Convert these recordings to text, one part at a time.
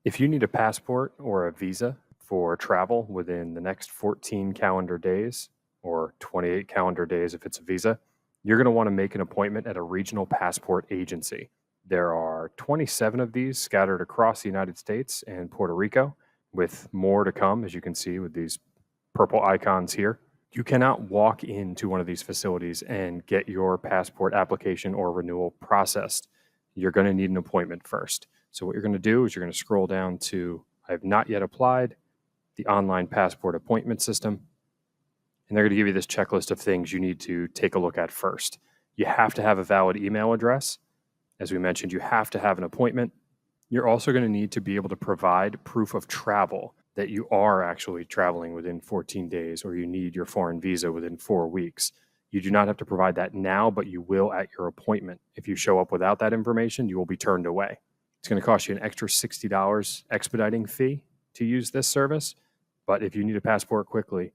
If you need a passport or a visa for travel within the next 14 calendar days or 28 calendar days if it's a visa, you're going to want to make an appointment at a regional passport agency. There are 27 of these scattered across the United States and Puerto Rico, with more to come, as you can see with these purple icons here. You cannot walk into one of these facilities and get your passport application or renewal processed. You're going to need an appointment first. So what you're going to do is you're going to scroll down to I have not yet applied, the online passport appointment system, and they're going to give you this checklist of things you need to take a look at first. You have to have a valid email address. As we mentioned, you have to have an appointment. You're also going to need to be able to provide proof of travel that you are actually traveling within 14 days or you need your foreign visa within 4 weeks. You do not have to provide that now, but you will at your appointment. If you show up without that information, you will be turned away. It's going to cost you an extra $60 expediting fee to use this service, but if you need a passport quickly,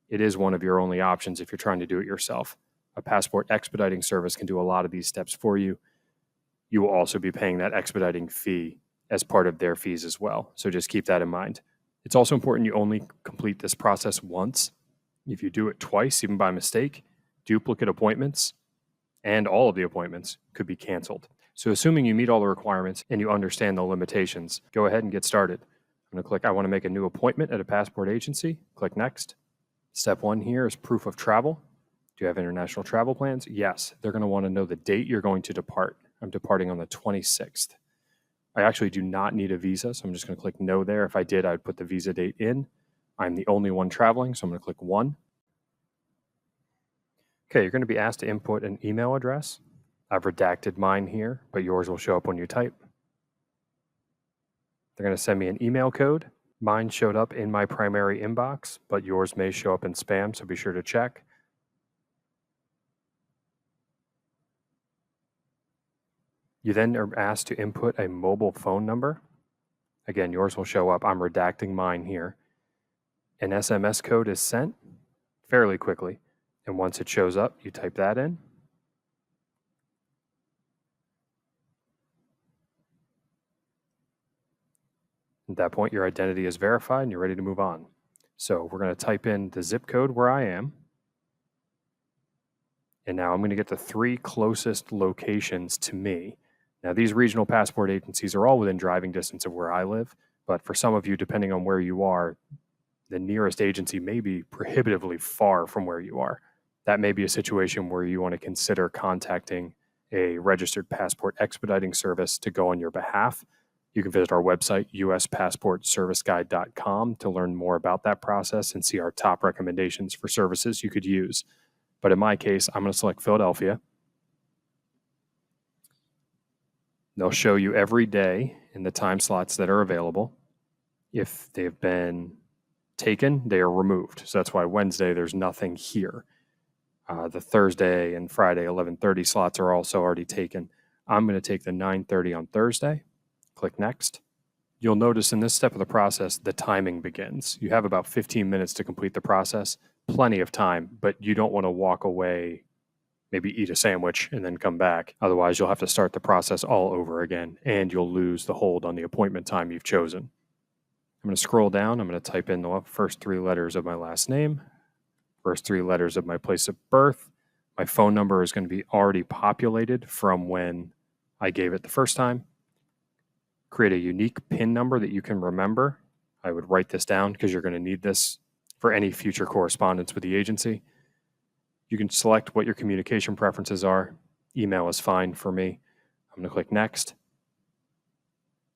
it is one of your only options if you're trying to do it yourself. A passport expediting service can do a lot of these steps for you. You will also be paying that expediting fee as part of their fees as well. So just keep that in mind. It's also important you only complete this process once. If you do it twice, even by mistake, duplicate appointments and all of the appointments could be canceled. So assuming you meet all the requirements and you understand the limitations, go ahead and get started. I'm going to click I want to make a new appointment at a passport agency. Click next. Step 1 here is proof of travel. Do you have international travel plans? Yes. They're going to want to know the date you're going to depart. I'm departing on the 26th. I actually do not need a visa, so I'm just going to click no there. If I did, I would put the visa date in. I'm the only one traveling, so I'm going to click 1. Okay, you're going to be asked to input an email address. I've redacted mine here, but yours will show up when you type. They're going to send me an email code. Mine showed up in my primary inbox, but yours may show up in spam, so be sure to check. You then are asked to input a mobile phone number. Again, yours will show up. I'm redacting mine here. An SMS code is sent fairly quickly, and once it shows up, you type that in. At that point, your identity is verified and you're ready to move on. So we're going to type in the zip code where I am. And now I'm going to get the 3 closest locations to me. Now, these regional passport agencies are all within driving distance of where I live, but for some of you, depending on where you are, the nearest agency may be prohibitively far from where you are. That may be a situation where you want to consider contacting a registered passport expediting service to go on your behalf. You can visit our website, uspassportserviceguide.com, to learn more about that process and see our top recommendations for services you could use. But in my case, I'm going to select Philadelphia. They'll show you every day in the time slots that are available. If they've been taken, they are removed. So that's why Wednesday, there's nothing here. The Thursday and Friday 11:30 slots are also already taken. I'm going to take the 9:30 on Thursday. Click next. You'll notice in this step of the process, the timing begins. You have about 15 minutes to complete the process. Plenty of time, but you don't want to walk away, maybe eat a sandwich and then come back. Otherwise, you'll have to start the process all over again and you'll lose the hold on the appointment time you've chosen. I'm going to scroll down. I'm going to type in the first 3 letters of my last name, first 3 letters of my place of birth. My phone number is going to be already populated from when I gave it the first time. Create a unique PIN number that you can remember. I would write this down because you're going to need this for any future correspondence with the agency. You can select what your communication preferences are. Email is fine for me. I'm going to click next.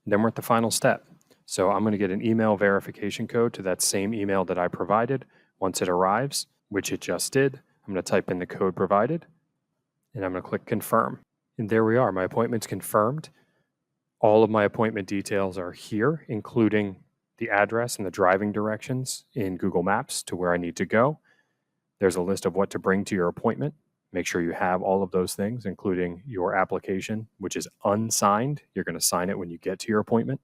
Then we're at the final step. So I'm going to get an email verification code to that same email that I provided. Once it arrives, which it just did, I'm going to type in the code provided and I'm going to click confirm. And there we are. My appointment's confirmed. All of my appointment details are here, including the address and the driving directions in Google Maps to where I need to go. There's a list of what to bring to your appointment. Make sure you have all of those things, including your application, which is unsigned. You're going to sign it when you get to your appointment.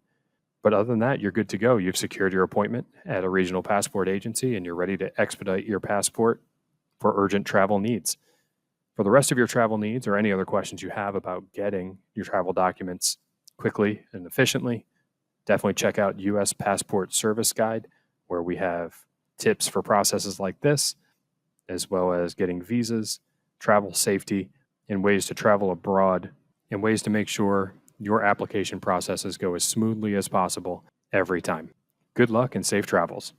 But other than that, you're good to go. You've secured your appointment at a regional passport agency and you're ready to expedite your passport for urgent travel needs. For the rest of your travel needs or any other questions you have about getting your travel documents quickly and efficiently, Definitely check out U.S. Passport Service Guide, where we have tips for processes like this, as well as getting visas, travel safety, and ways to travel abroad, and ways to make sure your application processes go as smoothly as possible every time. Good luck and safe travels.